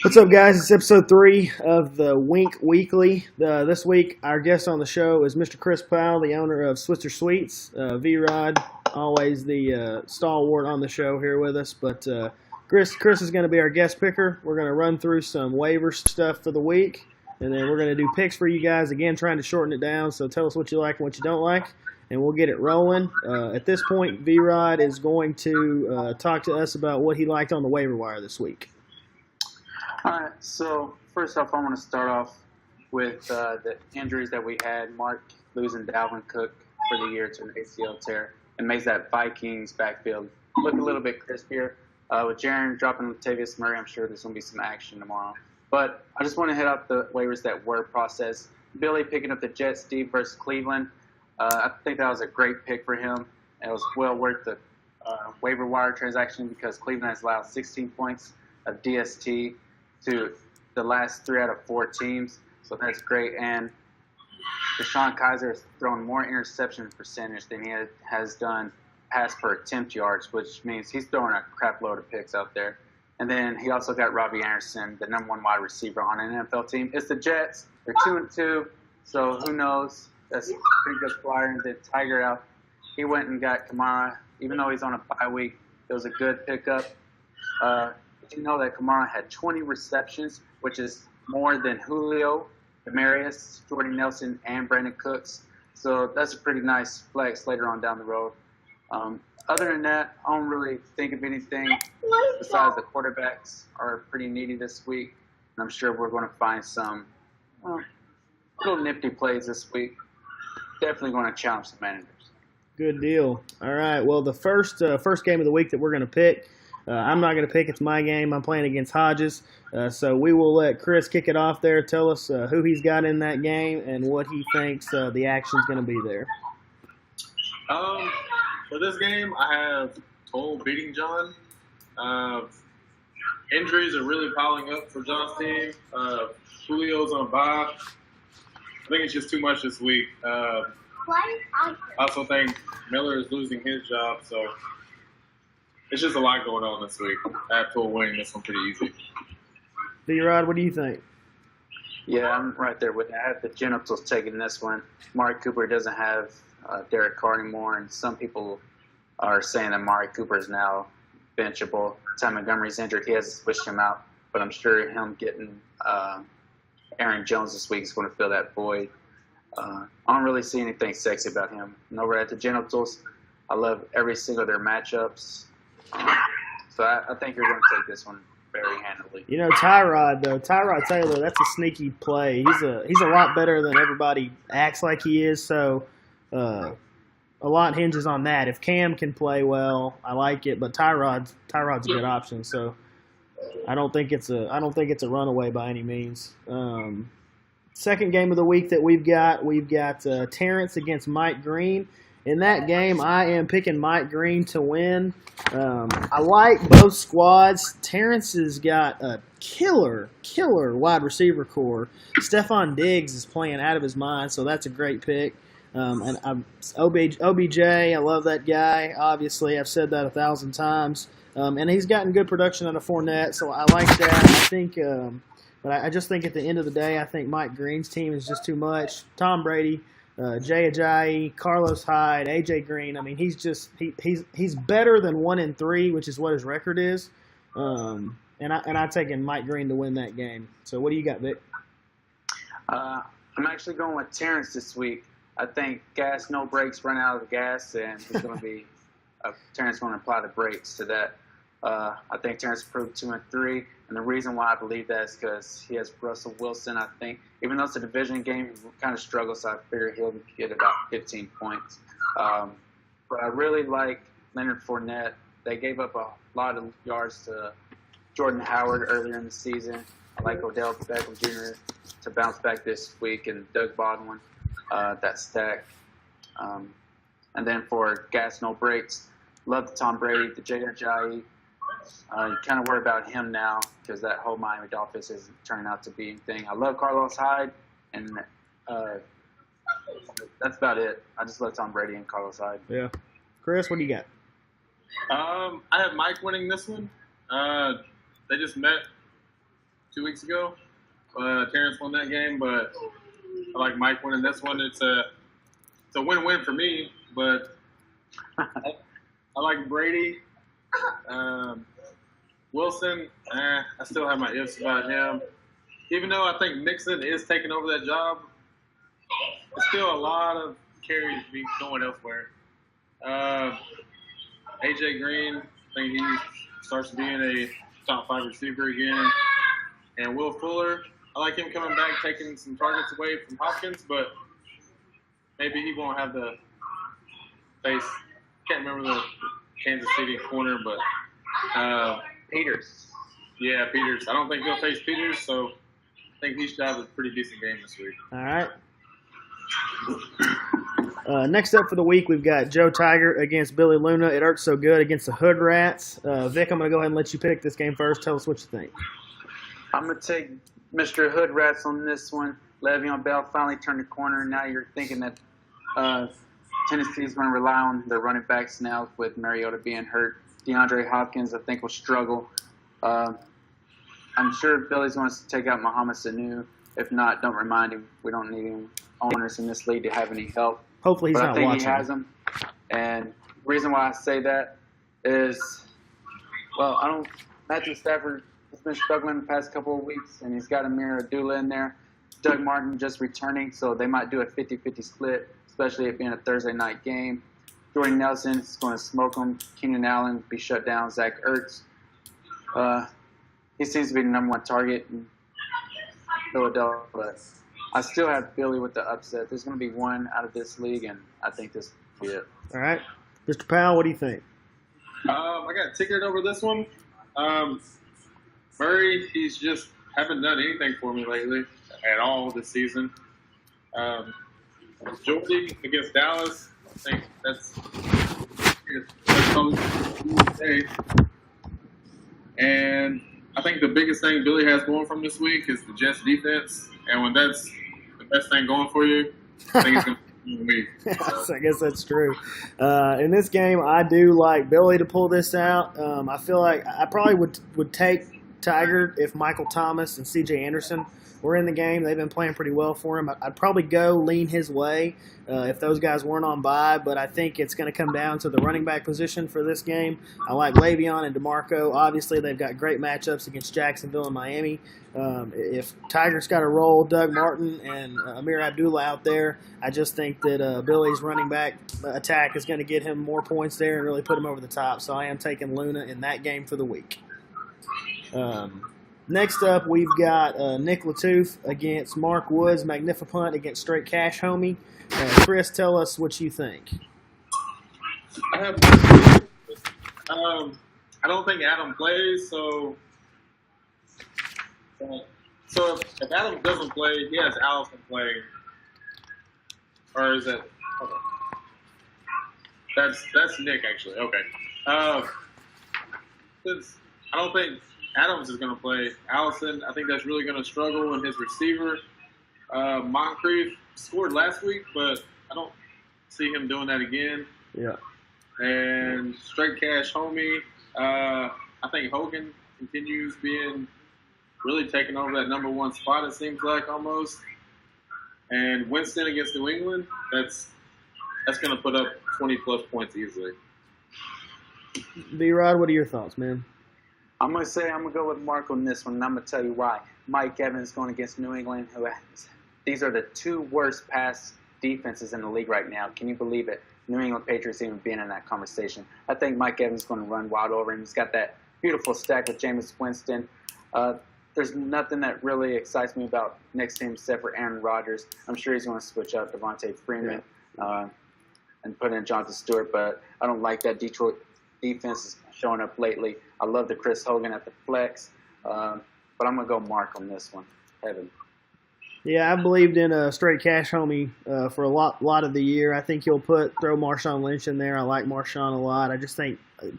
What's up, guys? It's episode 3 of the Wink Weekly. This week, our guest on the show is Mr. Chris Powell, the owner of Switzer Sweets. V-Rod, always the stalwart on the show here with us. But Chris is going to be our guest picker. We're going to run through some waiver stuff for the week, and then we're going to do picks for you guys. Again, trying to shorten it down, so tell us what you like and what you don't like, and we'll get it rolling. At this point, V-Rod is going to talk to us about what he liked on the waiver wire this week. All right, so first off, I want to start off with the injuries that we had. Mark losing Dalvin Cook for the year to an ACL tear and makes that Vikings backfield look a little bit crispier. With Jaron dropping Latavius Murray, I'm sure there's going to be some action tomorrow. But I just want to hit up the waivers that were processed. Billy picking up the Jets, Steve versus Cleveland. I think that was a great pick for him. It was well worth the waiver wire transaction because Cleveland has allowed 16 points of DST to the last 3 out of 4 teams, so that's great. And DeShone Kizer has thrown more interception percentage than he has done pass per attempt yards, which means he's throwing a crap load of picks out there. And then he also got Robbie Anderson, the number 1 wide receiver on an NFL team. It's the Jets. They're 2-2, so who knows? That's a pretty good flyer. And then Tiger out. He went and got Kamara. Even though he's on a bye week, it was a good pickup. Did you know that Kamara had 20 receptions, which is more than Julio, Demarius, Jordan Nelson, and Brandon Cooks? So that's a pretty nice flex later on down the road. Other than that, I don't really think of anything besides the quarterbacks are pretty needy this week. And I'm sure we're going to find some little nifty plays this week. Definitely going to challenge the managers. Good deal. All right. Well, the first game of the week that we're going to pick, I'm not going to pick. It's my game. I'm playing against Hodges. So we will let Chris kick it off there. Tell us who he's got in that game and what he thinks the action's going to be there. For this game, I have Toll beating John. Injuries are really piling up for John's team. Julio's on bye. I think it's just too much this week. I also think Miller is losing his job, so it's just a lot going on this week. I have Toll winning this one pretty easy. V-Rod, what do you think? Yeah, I'm right there with you. I have the Genitals taking this one. Amari Cooper doesn't have Derek Carr anymore, and some people are saying that Amari Cooper is now benchable. Ty Montgomery's injured. He hasn't switched him out, but I'm sure him getting Aaron Jones this week is going to fill that void. I don't really see anything sexy about him. And over at the Genitals, I love every single of their matchups. So I think you're going to take this one very handily. You know, Tyrod Taylor, that's a sneaky play. He's a lot better than everybody acts like he is. So a lot hinges on that. If Cam can play well, I like it. But Tyrod's a good option. So I don't think it's a runaway by any means. Second game of the week that we've got Terrence against Mike Green. In that game, I am picking Mike Green to win. I like both squads. Terrence has got a killer wide receiver core. Stephon Diggs is playing out of his mind, so that's a great pick. And OBJ, I love that guy. Obviously, I've said that 1,000 times. And he's gotten good production out of Fournette, so I like that. I think, but I just think at the end of the day, I think Mike Green's team is just too much. Tom Brady, Jay Ajayi, Carlos Hyde, AJ Green. I mean, he's better than 1-3, which is what his record is. And I'm taking Mike Green to win that game. So what do you got, Vic? I'm actually going with Terrence this week. I think gas, no brakes, run out of gas, and he's going to be Terrence going to apply the brakes to that. I think Terrence proved 2-3, and the reason why I believe that is because he has Russell Wilson. I think even though it's a division game, he kind of struggles, so I figure he'll get about 15 points. But I really like Leonard Fournette. They gave up a lot of yards to Jordan Howard earlier in the season. I like Odell Beckham Jr. to bounce back this week, and Doug Baldwin, that stack. And then for gas, no brakes, love the Tom Brady, the Jay Ajayi. You kind of worry about him now because that whole Miami Dolphins is turning out to be a thing. I love Carlos Hyde, and that's about it. I just love Tom Brady and Carlos Hyde. Yeah. Chris, what do you got? I have Mike winning this one. They just met 2 weeks ago. Terrence won that game, but I like Mike winning this one. It's a win-win for me, but I like Brady. Wilson, I still have my ifs about him. Even though I think Nixon is taking over that job, there's still a lot of carries being going elsewhere. AJ Green, I think he starts being a top 5 receiver again. And Will Fuller, I like him coming back, taking some targets away from Hopkins, but maybe he won't have the face. Can't remember the Kansas City corner, but Peters. Yeah, Peters. I don't think he'll face Peters, so I think he should have a pretty decent game this week. All right. Next up for the week, we've got Joe Tiger against Billy Luna. It hurts so good against the Hood Rats. Vic, I'm going to go ahead and let you pick this game first. Tell us what you think. I'm going to take Mr. Hood Rats on this one. Le'Veon Bell finally turned the corner. Now you're thinking that Tennessee's going to rely on their running backs now with Mariota being hurt. DeAndre Hopkins, I think, will struggle. I'm sure Billy's going to take out Mohamed Sanu. If not, don't remind him. We don't need him owners in this league to have any help. Hopefully he's but not I think watching. he has them. And the reason why I say that is, well, Matthew Stafford has been struggling the past couple of weeks, and he's got Amir Abdullah in there. Doug Martin just returning, so they might do a 50-50 split, especially it being a Thursday night game. Jordan Nelson is going to smoke him. Keenan Allen be shut down. Zach Ertz. He seems to be the number 1 target in Philadelphia, but I still have Billy with the upset. There's going to be one out of this league, and I think this will be it. All right. Mr. Powell, what do you think? I got ticketed over this one. Murray, he's just haven't done anything for me lately at all this season. Jordy against Dallas, I think that's and I think the biggest thing Billy has going from this week is the Jets defense. And when that's the best thing going for you, I think it's going to be me. I guess that's true. In this game, I do like Billy to pull this out. I feel like I probably would take Tiger if Michael Thomas and C.J. Anderson were in the game. They've been playing pretty well for him. I'd probably go lean his way if those guys weren't on bye, but I think it's going to come down to the running back position for this game. I like Le'Veon and DeMarco. Obviously, they've got great matchups against Jacksonville and Miami. If Tiger's got to roll Doug Martin and Amir Abdullah out there, I just think that Billy's running back attack is going to get him more points there and really put him over the top. So I am taking Luna in that game for the week. Next up, we've got Nick Latouf against Mark Woods, Magnifipunt against Straight Cash Homie. Chris, tell us what you think. I don't think Adam plays, so if Adam doesn't play, he has Allison playing. Or is it? Okay. That's Nick actually. Okay. Since I don't think Adams is going to play Allison, I think that's really going to struggle in his receiver. Moncrief scored last week, but I don't see him doing that again. Yeah. And Straight Cash Homie, I think Hogan continues being really taking over that number 1 spot, it seems like almost. And Winston against New England, that's going to put up 20-plus points easily. B-Rod, what are your thoughts, man? I'm going to go with Mark on this one, and I'm going to tell you why. Mike Evans going against New England, these are the 2 worst pass defenses in the league right now. Can you believe it? New England Patriots even being in that conversation. I think Mike Evans is going to run wild over him. He's got that beautiful stack with Jameis Winston. There's nothing that really excites me about next team except for Aaron Rodgers. I'm sure he's going to switch up Devontae Freeman and put in Jonathan Stewart, but I don't like that Detroit defense is showing up lately. I love the Chris Hogan at the flex, but I'm going to go Mark on this one. Evan. Yeah, I believed in Straight Cash Homie for a lot of the year. I think he'll throw Marshawn Lynch in there. I like Marshawn a lot. I just think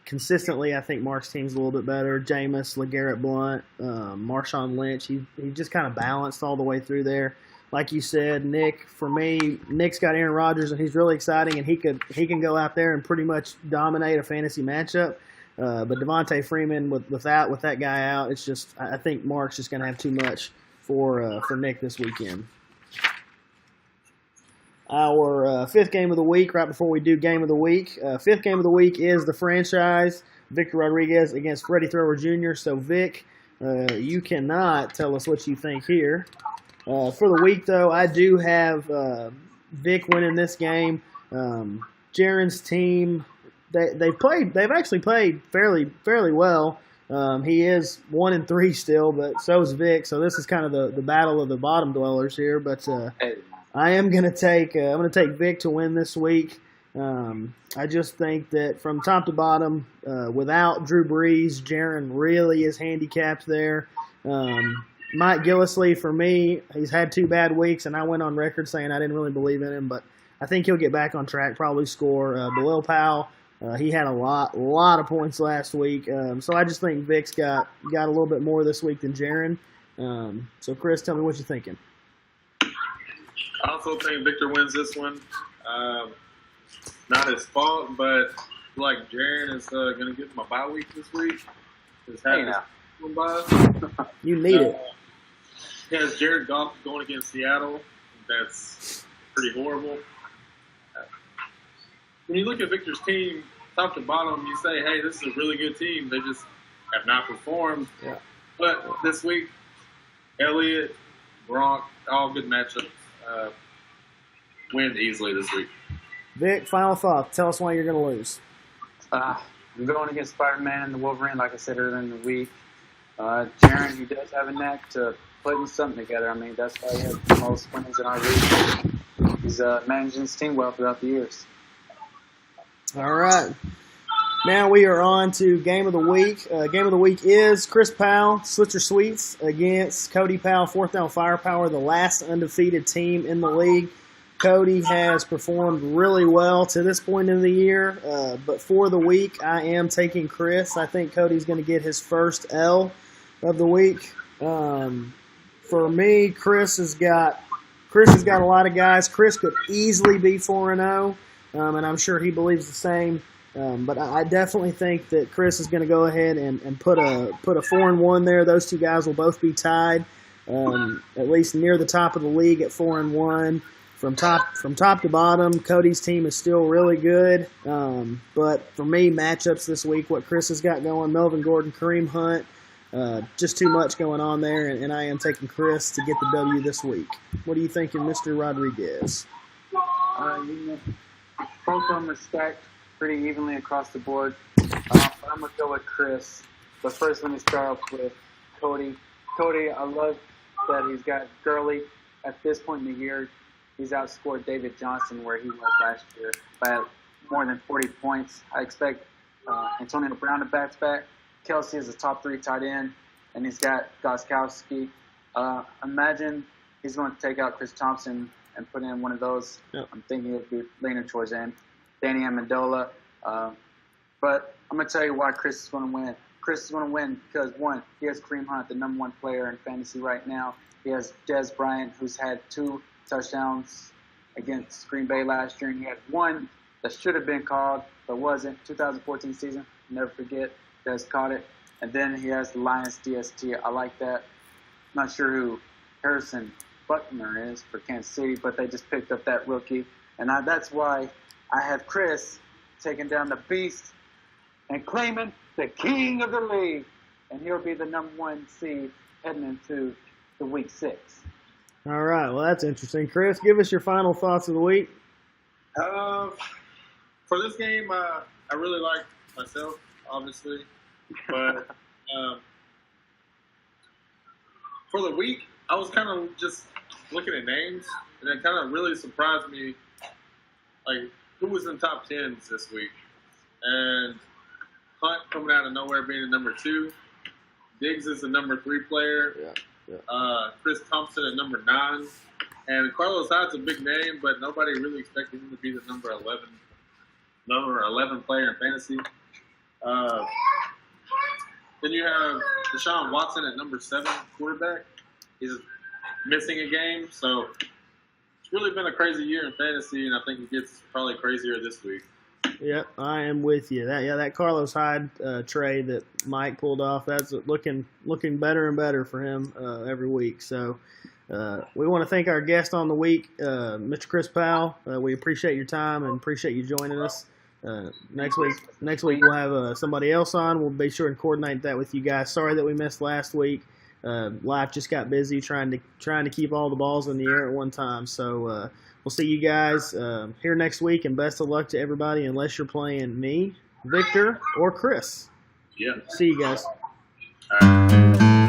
consistently, I think Mark's team's a little bit better. Jameis, LeGarrette Blount, Marshawn Lynch. He just kind of balanced all the way through there. Like you said, Nick, for me, Nick's got Aaron Rodgers, and he's really exciting, and he can go out there and pretty much dominate a fantasy matchup. But Devontae Freeman with that guy out, it's just I think Mark's just going to have too much for Nick this weekend. Our fifth game of the week, right before we do game of the week. Fifth game of the week is the franchise, Victor Rodriguez against Freddie Thrower Jr. So, Vic, you cannot tell us what you think here. For the week, though, I do have Vic winning this game. Jaron's team, they've actually played fairly well. He is 1-3 still, but so is Vic. So this is kind of the battle of the bottom dwellers here. But I am going to take Vic to win this week. I just think that from top to bottom, without Drew Brees, Jaron really is handicapped there. Mike Gillislee, for me, he's had 2 bad weeks, and I went on record saying I didn't really believe in him, but I think he'll get back on track, probably score. Bilal Powell, he had a lot of points last week, so I just think Vic's got a little bit more this week than Jaron. So, Chris, tell me what you're thinking. I also think Victor wins this one. Not his fault, but like Jaron is going to get my bye week this week. Just have this one bye. You need it. He has Jared Goff going against Seattle. That's pretty horrible. When you look at Victor's team, top to bottom, you say, hey, this is a really good team. They just have not performed. Yeah. But this week, Elliott, Gronk, all good matchups. Win easily this week. Vic, final thought. Tell us why you're going to lose. I'm going against Spider-Man and the Wolverine, like I said earlier in the week. Jaron, he does have a knack to putting something together. I mean, that's why he has the most wins in our league. He's managing his team well throughout the years. All right. Now we are on to Game of the Week. Game of the Week is Chris Powell, Slitzer Sweets, against Cody Powell, Fourth Down Firepower, the last undefeated team in the league. Cody has performed really well to this point in the year, but for the week, I am taking Chris. I think Cody's going to get his first L of the week. For me, Chris has got a lot of guys. Chris could easily be 4-0, and I'm sure he believes the same. But I definitely think that Chris is going to go ahead and put a 4-1 there. Those two guys will both be tied, at least near the top of the league at 4-1. From top to bottom, Cody's team is still really good. But for me, matchups this week, what Chris has got going, Melvin Gordon, Kareem Hunt, just too much going on there, and I am taking Chris to get the W this week. What are you thinking, Mr. Rodriguez? Both of them are stacked pretty evenly across the board. But I'm going to go with Chris. But first, let me start off with Cody. Cody, I love that he's got Gurley. At this point in the year, he's outscored David Johnson where he was last year by more than 40 points. I expect Antonio Brown to bounce back. Kelsey is a top 3 tight end, and he's got Gostkowski. Imagine he's going to take out Chris Thompson and put in one of those. Yep. I'm thinking it would be leaning towards him. Danny Amendola. But I'm going to tell you why Chris is going to win. Chris is going to win because, one, he has Kareem Hunt, the number 1 player in fantasy right now. He has Dez Bryant, who's had 2 touchdowns against Green Bay last year, and he had 1 that should have been called but wasn't. 2014 season, never forget. Dez caught it. And then he has the Lions DST. I like that. Not sure who Harrison Butker is for Kansas City, but they just picked up that rookie. And that's why I have Chris taking down the beast and claiming the king of the league. And he'll be the number 1 seed heading into the week 6. All right. Well, that's interesting. Chris, give us your final thoughts of the week. For this game, I really like myself, obviously. But for the week, I was kind of just looking at names, and it kind of really surprised me, like, who was in top 10s this week. And Hunt coming out of nowhere being the number 2. Diggs is the number 3 player. Yeah. Chris Thompson at number 9. And Carlos Hyde's a big name, but nobody really expected him to be the number 11 player in fantasy. Then you have Deshaun Watson at number 7 quarterback. He's missing a game, so it's really been a crazy year in fantasy, and I think it gets probably crazier this week. Yep, I am with you. That Carlos Hyde trade that Mike pulled off, that's looking better and better for him every week. So we want to thank our guest on the week, Mr. Chris Powell. We appreciate your time and appreciate you joining us. Next week we'll have somebody else on. We'll be sure and coordinate that with you guys. Sorry that we missed last week. Life just got busy trying to keep all the balls in the air at one time. So we'll see you guys here next week, and best of luck to everybody. Unless you're playing me, Victor, or Chris. Yeah. See you guys. All right.